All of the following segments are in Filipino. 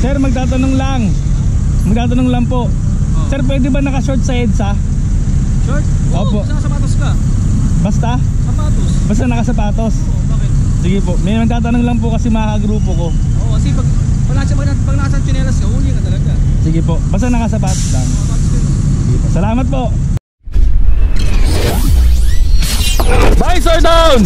Sir, magtatanong lang po. Sir, pwede ba naka-short sa EDSA? Short? Opo. Basta nakasapatos ka. Basta? Sapatos. Basta nakasapatos? Oo, bakit? Sige po, may magtatanong lang po kasi mga grupo ko. Oo, kasi pag nasa tsinelas ka, huli ka talaga. Sige po, basta nakasapatos lang. Sige po, salamat po. Visor down!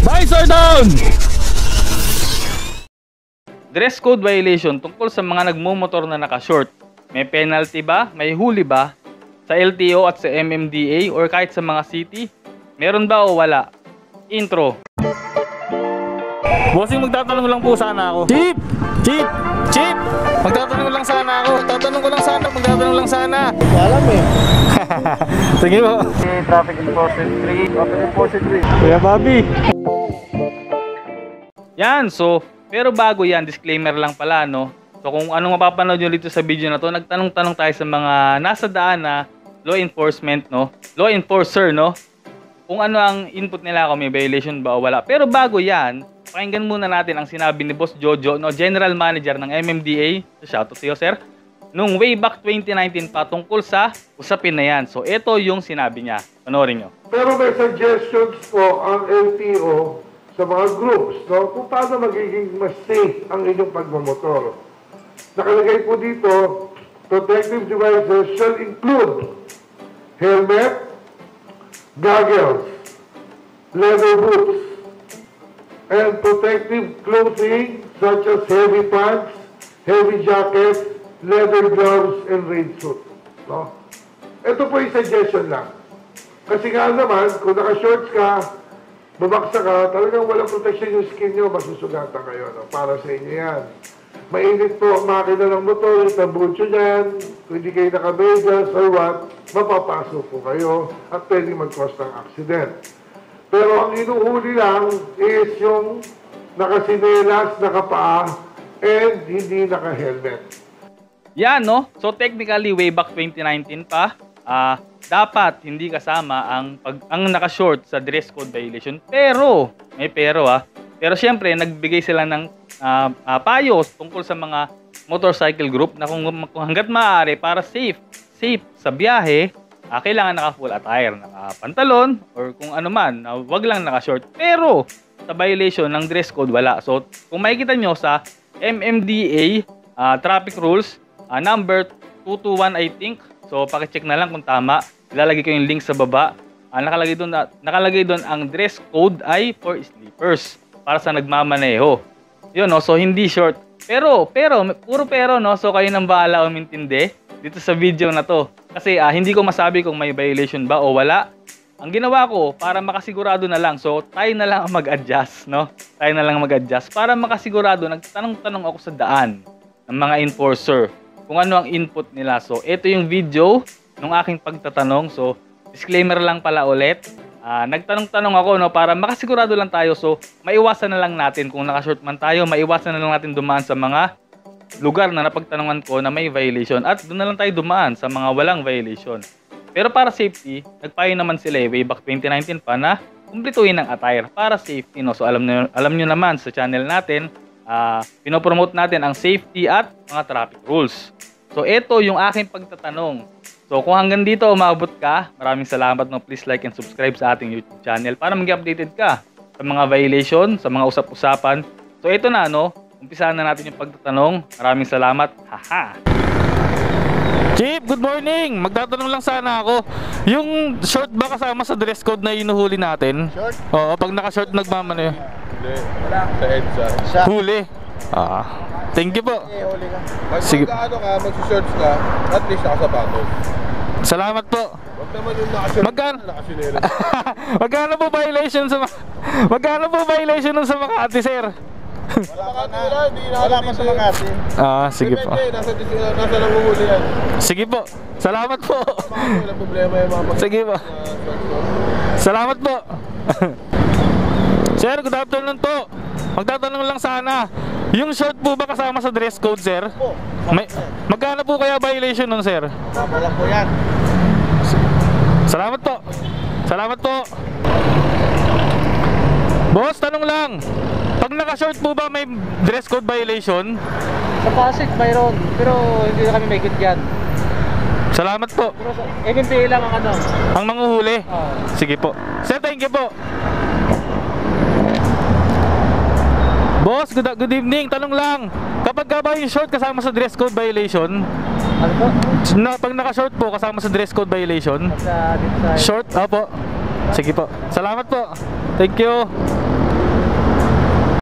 Visor down! Dress code violation tungkol sa mga nagmumotor na naka-short. May penalty ba? May huli ba? Sa LTO at sa MMDA or kahit sa mga city? Meron ba o wala? Intro. Bossing, magtatanong lang po sana ako. Chip! Magtatanong lang sana ako. Magtatanong lang sana. Alam eh. Sige po. Traffic Enforcement 3. Kuya Bobby. Yan, so, pero bago yan, disclaimer lang pala, no? So kung anong mapapanood nyo dito sa video na to, nagtanong-tanong tayo sa mga nasa daan na law enforcement, no? Law enforcer, no? Kung ano ang input nila, kung may violation ba o wala. Pero bago yan, pakinggan muna natin ang sinabi ni Boss Jojo, no? General Manager ng MMDA. Shoutout to you, sir. Nung way back 2019 pa tungkol sa usapin na yan. So ito yung sinabi niya. Panoorin nyo. Pero may suggestions po ang LTO sa mga groups, no? Kung paano magiging mas safe ang inyong pagmamotor. Nakalagay po dito, protective devices shall include helmet, goggles, leather boots, and protective clothing such as heavy pants, heavy jackets, leather gloves, and rain suit. No? Ito po yung suggestion lang. Kasi nga naman, kung naka-shorts ka, babaksa ka, talagang walang protection yung skin nyo, masusugatan kayo. No? Para sa inyo yan. Mainit po ang makina ng motor, tabucho dyan, kung hindi kayo nakamedyas or what, mapapasok po kayo at pwedeng mag-cause ng accident. Pero ang inuhuli lang is yung nakasinelas, nakapaa, and hindi naka-helmet. Yan, no? So technically, way back 2019 pa, dapat hindi kasama ang naka-short sa dress code violation. Pero, may pero pero syempre, nagbigay sila ng payos tungkol sa mga motorcycle group na kung hanggat maaari para safe sa biyahe, kailangan naka-full attire, naka-pantalon, or kung ano man, wag lang naka-short. Pero, sa violation ng dress code, wala. So, kung makikita nyo sa MMDA traffic rules, number 221 I think, so pakicheck na lang kung tama. Ilalagay ko yung link sa baba. Nakalagay doon ang dress code ay for sleepers, para sa nagmamaneho. Yun, no? So hindi short. Pero, puro pero, no? So kayo nang bahala umintindi dito sa video na to. Kasi hindi ko masabi kung may violation ba o wala. Ang ginawa ko, para makasigurado na lang, so tayo na lang mag-adjust, no? Tayo na lang mag-adjust. Para makasigurado, nagtanong-tanong ako sa daan ng mga enforcer kung ano ang input nila. So ito yung video ng aking pagtatanong. So disclaimer lang pala ulit. Nagtanong-tanong ako, no, para makasigurado lang tayo. So maiwasan na lang natin kung naka-short man tayo, maiwasan na lang natin dumaan sa mga lugar na napagtanungan ko na may violation, at doon na lang tayo dumaan sa mga walang violation. Pero para safety, nagpayo naman sila way back 2019 pa na kumplituhin ng attire para safety, no. So alam nyo naman sa channel natin, pinopromote natin ang safety at mga traffic rules. So ito yung aking pagtatanong. So kung hanggang dito umabot ka, maraming salamat, no. Please like and subscribe sa ating YouTube channel para maging updated ka sa mga violation, sa mga usap-usapan. So ito na, no, umpisahan na natin yung pagtatanong. Maraming salamat. Haha. Chief, good morning. Magtatanong lang sana ako. Yung short ba kasama sa dress code na inuhuli natin? Short? Oo, pag naka-short nagmamano. Hindi. Wala. Sa EDSA. Huli. Thank you po. Huli ka. Sige. Magkano ka, mag-shorts ka, at least nakasapatos. Salamat po. Huwag naman yung nakashorts. Magkano? Nakasinelas. Magkano po violation sa sa Makati, sir? Wala pa sa Makati. Sige po. Nasa nanguhuli yan. Sige po. Salamat po. Walang problema yung mga Sige po. Salamat po. Sir, good afternoon po. Magtatanong lang sana. Yung short po ba kasama sa dress code, sir? Magkano po kaya violation nun, sir? Wala po yan. Salamat po. Salamat po. Boss, tanong lang. Pag naka-short po ba may dress code violation? Sa Pasig mayroon, pero hindi na kami may good dyan. Salamat po. Pero sa MMDA lang ang ano. Ang manguhuli. Oo. Sige po. Sir, thank you po. Boss, good evening. Tanong lang. Kapag ka ba yung short kasama sa dress code violation? Ano po? Pag naka-short po kasama sa dress code violation? Sa dito sa Short? Opo. Sige po. Salamat po. Thank you.